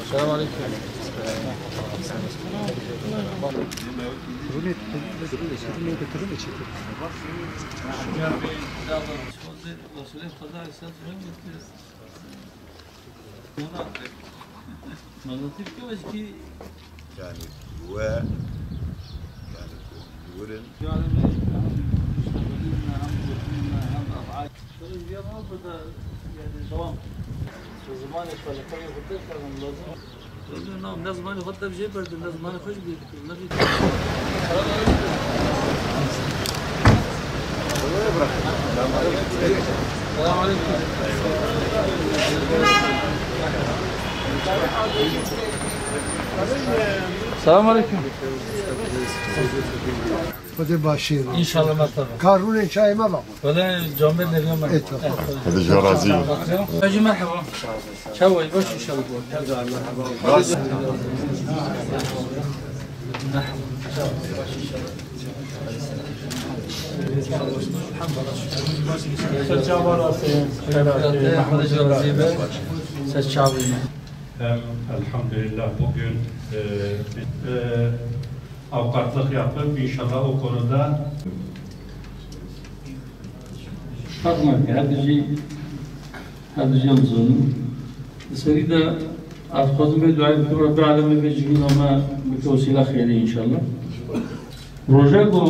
السلام عليكم. يعني جواه يعني ورن نعم لازم أنا أخذها بجيبر لازم أنا أخش بالنبي. السلام عليكم. السلام عليكم. خدا باشین. إن شاء الله ما ترى. کارون چای ما با. ولا جامد نبيهم مرحبا. هذا جا راضي. أجي مرحبا. شوي باش إن شاء الله. Elhamdülillah bugün avukatlık yapıp inşallah o konuda حضرتك هذا جي مزون سريدا أتخذ من دعاء رب العالمين بجميع ما بتوصيل خيري إن شاء الله. روجاكو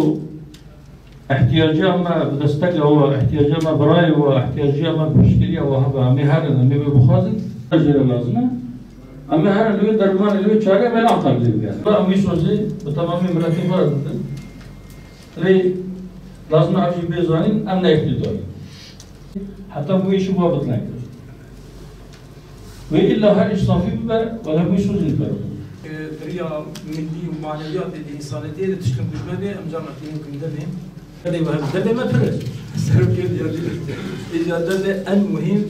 احتياجه ما بدستقل هو احتياجه ما براي واحتياجه ما بشكلية وهذا مهارة ما بخازن أجر لازمه أما هذا اللي درمان اللي شارع بلا عقل اللي بقى أمي سوزي بتمام مراتب فرد لي لازم أجي بيزانين أم نيفتدار حتى بو إيش بوا بطلع وإلا هاي إصافي بقى ولا بو سوزي بقى بريا ملي ومعنويات الإنسانية اللي تشكل بالبلد أمجرنا يمكن دبهم هذا يوهم دبهم ما فرج سرب كيف يعني إذا دبهم المهم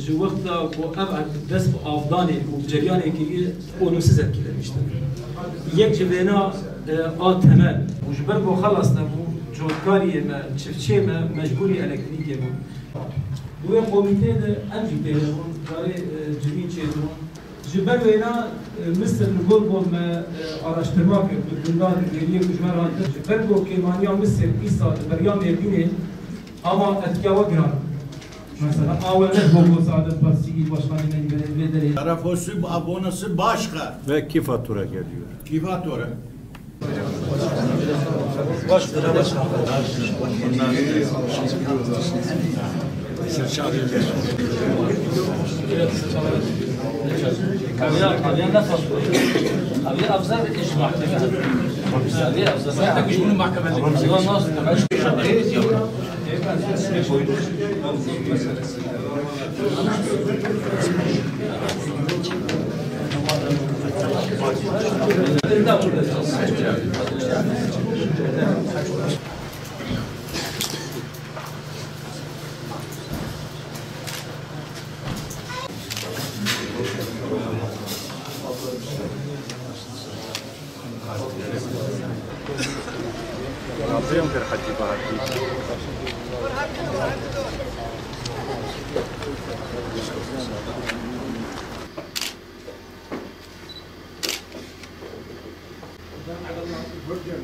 جوقتا وأبعد دس أفضاني وجرياني كي ونسزت كذا مشترك يك جبنا تمام وجبر بو خلصنا بو جوكاري ما شفتشي ما مجبوري إلكتريكي بو بو كوميتي أنجو بينهم كاري جميع شيء جبر وينا مثل نقول بو ما araştırma bundan geriye gücmer aldı. Jibber bو كيمانيا مثل إيسا بريام يدينه ama etkava girer. Mesela AVM Bogo Saadet Partisi İl Başkanı'nın belediyeleri. Tarafosu abonası başka. Ve ki fatura geliyor? Ki fatura. أبيان لا تصبر أبيان أبزار إيش محكمة أبيان أبزار ما يحتاج يقولون محكمة نعطيهم في حكي بعد Burger